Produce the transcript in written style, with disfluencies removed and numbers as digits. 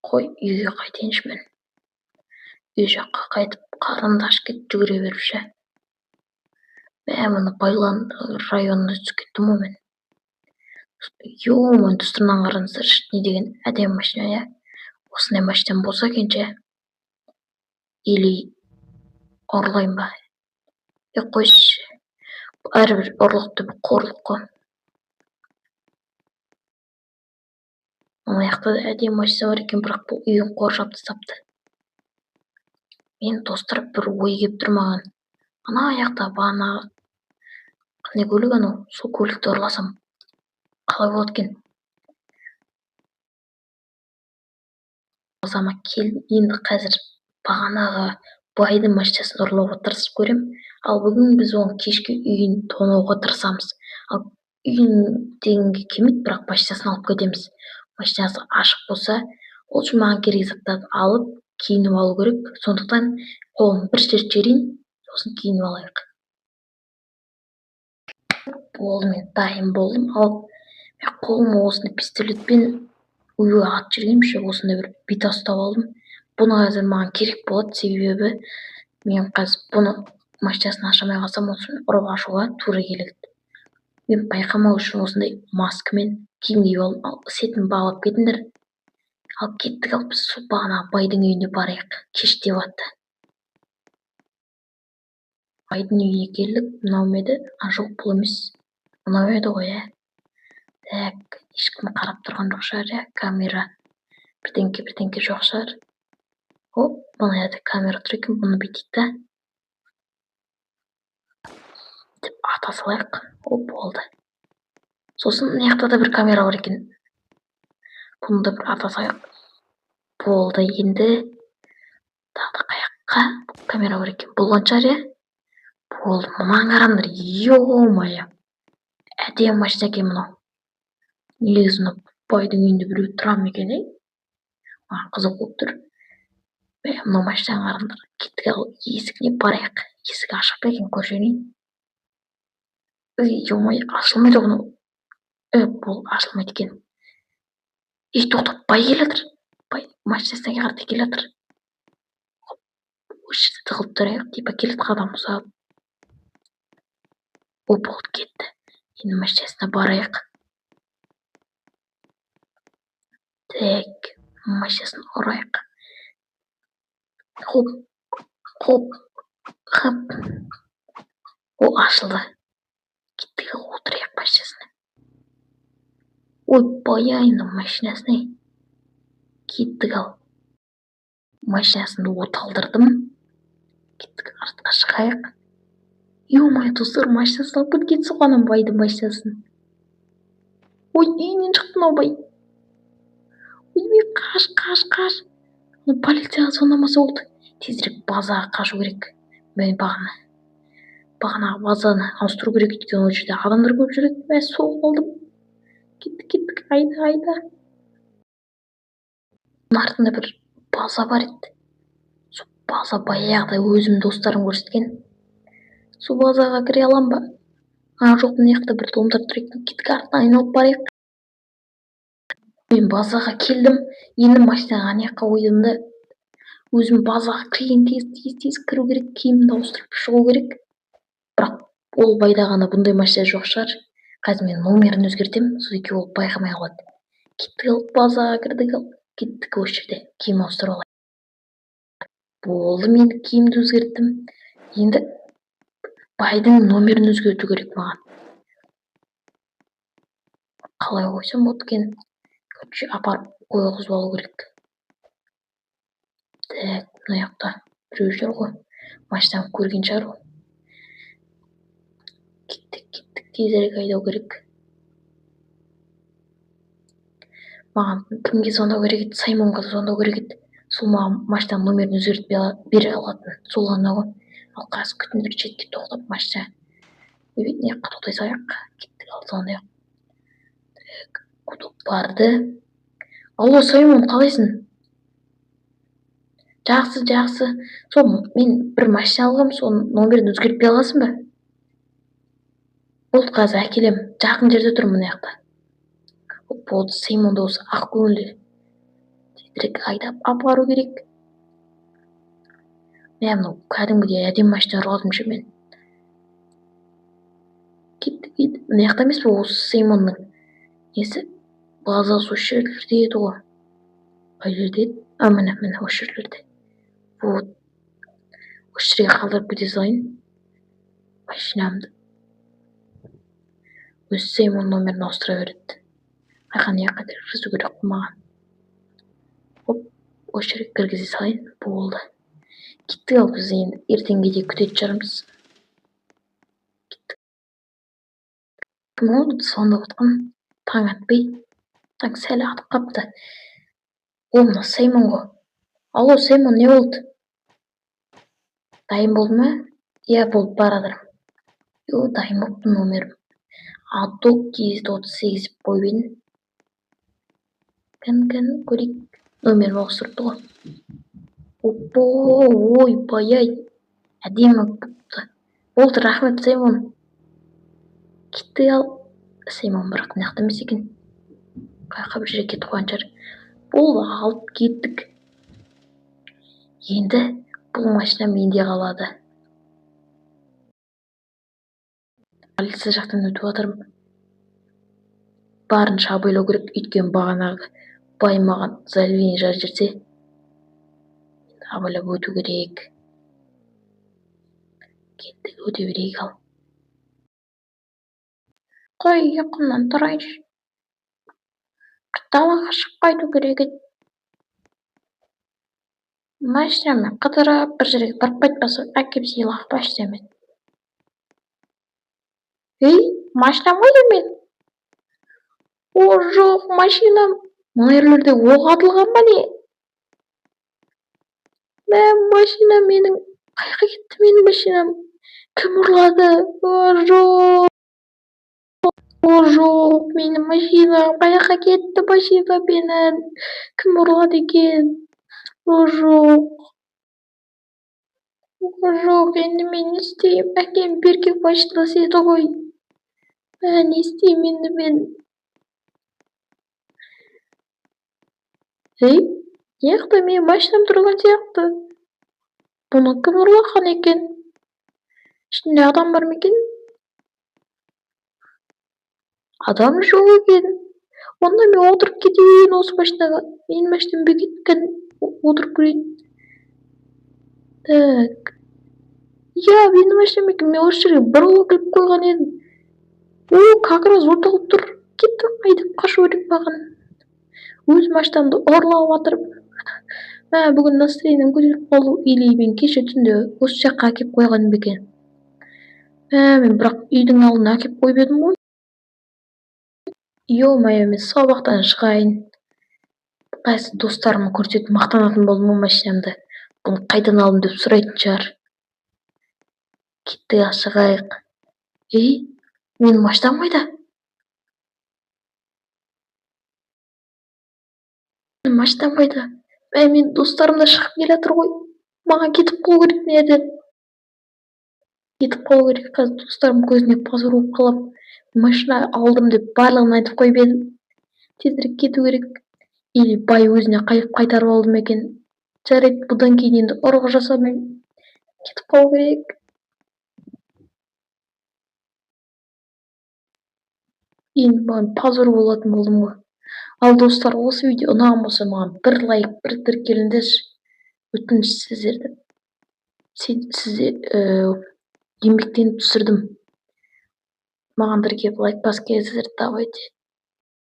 Қой, үйге қайтайыншы мен. Үй жаққа қайтып қарынды ашып кетіп жүгіре беріп мә мына Байлан районына түсіп кеттім ғой мен. Ё-моё, тыстырман қараңыздаршы, не деген әдемі машина, иә? Осындай машинам болса екенше. Или ұрлайын ба? Қойшы. Әрбір ұрлық түбі қорлық қой. Ана жақта да әдемі машина бар екен, бірақ бұл үйін қоршап тастапты. Мен достар бір ой келіп тұр маған. Ана жақта бағанағы қандай көлік анау? Сол көлікті ұрласам қалай болады екен? Ұрласам енді қазір бағанағы байдың машинасын ұрлауға тырысып көрем. Ал бүгін біз оның кешке үйін тонауға тырысамыз. Ал үйін дегенге келмейді, бірақ машинасын алып кетеміз. Машинасы ашық болса, ол үшін маған керек заттарды алып, киініп алу керек. Сондықтан қолым бір шерт жерейін, сосын киініп алайық. Болды, мен дайын болдым. Ал мен қолыма осындай пистолетпен үйге атып жүргенімше осындай бір бита ұстап алдым. Бұны қазір маған керек болады, себебі мен қазір бұны машинасын аша алмай қалсам, оны ұрып ашуға тура келеді. Мен байқамау үшін осындай маскамен киім киіп алдым. Ал сетін бағалап кетіңдер. Ал кеттік, ал біз сол бағанағы байдың үйіне барайық. Кеш деп атты. Байдың үйіне келдік. Мынау ма еді? Жоқ, бұл емес. Мынау еді ғой, иә. Так, ешкім қарап тұрған жоқ шығар, иә. Камера бірдеңке жоқ шығар. Оп, мына жерде камера тұр екен, бұны бүйтейік та. Деп ата салайық. Оп, болды. Сосын мына жақта да бір камера бар екен. Бұны да бір ата салайық. Болды, енді тағы да қаяққа камера бар екен. Бұл шығар, иә? Болды, мынаны қараңдар. Ё-моё. Әдемі машина екен мынау. Негізі мына байдың үйінде біреу тұра ма екен, маған қызық болып тұр. Мынау машинаны қараңдар. Кеттік, ал есігіне барайық. Есігі ашық па екен, көрші Ё-моё, ашылмайды ғой. Бұл ашылмайды екен. Тоқтап, бай келе жатыр. Бай машинасына қарай келе жатыр. Осы жерде тығылып тұрайық, типа келеді қадам ұзап. Оп, болды, кетті. Енді машинасына барайық. Так, машинасын ұрайық. Хоп, хоп, хоп. О, ашылды. Кеттік, отырайық машинасына. Ой, баяйның машинасына. Кеттік, ал. Машинасын оталдырдым. Кеттік, артқа шығайық. Ё-моё, достар, машинасын алып кеткен соған байдың машинасын. Ой, үйінен шықты мынау бай. Ой, қаш. Полицияға звондамаса болды. Тезірек базаға қашу керек. Мен бағанағы базаны ауыстыру керек, өйткені ол жерде адамдар көп жүреді. Мен соғып алдым. Кеттік, айда. Артында бір база бар еді. Сол база баяғыда өзім достарым көрсеткен. Сол базаға кіре алам ба? Жоқ, мына жақта бір домдар тұр екен. Кеттік, артынан айналып барайық. Мен базаға келдім. Енді машинаға ана жаққа қойдым да өзім базаға кірген тез кіру керек, киімімді ауыстырып шығу керек. Бірақ ол байда ғана бұндай машина жоқ шығар. Қазір мен номерін өзгертем, сол екеуі ол байқамай қалады. Кеттік, ал базаға кірдік, ал кеттік, осы жерде киім ауыстырып алайық. Болды, мен киімді өзгерттім. Енді байдың номерін өзгерту керек маған. Қалай қойсам болады екен? Апарып қойғызып алу керек. Так, мына жақта біреу жүр ғой. Машинаны көрген шығар ғой. Кеттік, тезірек айдау керек. Маған кімге звондау керек еді? Саймонға звондау керек еді. Сол маған машинаның номерін өзгертіп бере алатын. Сол ғана ғой. Ал қазір күтіңдер, шетке тоқтап машина. Не тоқтай салайық. Кеттік, ал звондайық. Так, куток барды. Алло, Саймон, қалайсың? Жақсы. Сол мен бір машина алғам, соның номерін өзгертпей аласың ба? Болды, қазір әкелем. Жақын жерде тұрмын мына жақта. Болды, Саймон да осы ақ көңілді. тезірек айдап апару керек. Мынау кәдімгідей әдемі машина ұрғызымшы мен. Кеттік. Мына жақта емес пе осы Сеймонның несі? Базасы осы жерлерде еді ғой. Қай жерде еді? Міне осы жерлерде. Вот. Осы жерге қалдырып кете салайын машинамды. Өзі Сеймон номерін ауыстыра береді. Қайқан жаққа кіргізу керек маған. Оп, осы жерге кіргізе салайын. Болды. Кеттік. Ал біз енді ертеңге де күтетін шығармыз. Кеттік. Кім ол звондап отқан? Таң атпай. Таң сәл атып қапты. О, мына Сеймон ғой. Алло, Сеймон, не болды? Дайын болды ма? Иә, болып барадыр. Дайын болыпты номерім. Алток 238 қойып едім. Кән көрейік. Номерім ауыстырыпты ғой. Оппо, ойбай-ай. Әдемі болыпты. Болды, рахмет, Сеймон. Кеттік. Ал Сеймон бірақ мына жақта емес екен. Қайқа бір жерге кетіп қойған шығар. Болды, алып кеттік. Енді бұл машина менде қалады. Полиция жақтан өтіп жатырмын. Барынша абайлау керек, өйткені бағанағы бай маған заявление жазып жіберсе, абайлап өту керек. Кеттік, өте берейік ал. Қой, ұйқымнан тұрайыншы. Далаға шығып қайту керек еді. Машинамен қыдырып бір жерге барып қайтпаса, әкеп сыйлап машинамен. Ей, машинам қайда мен? О, жоқ, машинам. Мына жерлерде оқ атылған ба не? Машина менің. Қайда кетті менің машинам? Кім ұрлады? О, жоқ. О, жоқ, менің машинам. Қайда кетті машина менің? Кім ұрлады екен? О, жоқ. О, жоқ, енді мен не істеймін? Әкем берген машинасы еді ғой. Не істеймін енді мен? Ей, не жақта менің машинам тұрған сияқты? Бұны кім ұрлаған екен? Ішінде адам бар ма екен? Адам жоқ екен. Онда мен отырып кетейін осы машинаға. Менің машинам бекеткен. Отырып көрейін. Так. Я, менің машинам екен. Мен осы жерге бір ұлы кіліп қойған едім. О, как раз отығып тұр. Кеттім, айдап қашу керек маған. Өз машинамды ұрлап жатырып. Бүгін настроением көтеріліп қалды. Или мен кеше түнде осы жаққа әкеп қойғаным ба екен? Мен бірақ үйдің алдына әкеп қойып едім ғой. Ё-моё, мен сабақтан шығайын. Қайсы достарыма көрсетіп мақтанатын болдым ғой машинамды. Бұны қайдан алдым деп сұрайтын шығар. Кеттік, шығайық. Ей, менің машинам қайда? Менің машинам қайда? Мен достарым да шығып келе жатыр ғой. Маған кетіп қалу керек неден? Кетіп қалу керек. Қазір достарым көзіне позор болып қалам. Машина алдым деп барлығын айтып қойып едім. Тезірек кету керек. Или бай өзіне қайтарып алды ма екен? Жарайды, бұдан кейін енді ұрлық жасамаймын. Кетіп қалу керек. Енді маған позор болатын болдым ғой. Ал достар, осы видео ұнаған болса, маған бір лайк, бір тіркеліңдерші. Өтініш сіздерден. Еңбектеніп түсірдім. Маған тіркеп лайк басып келесіздер, давайте.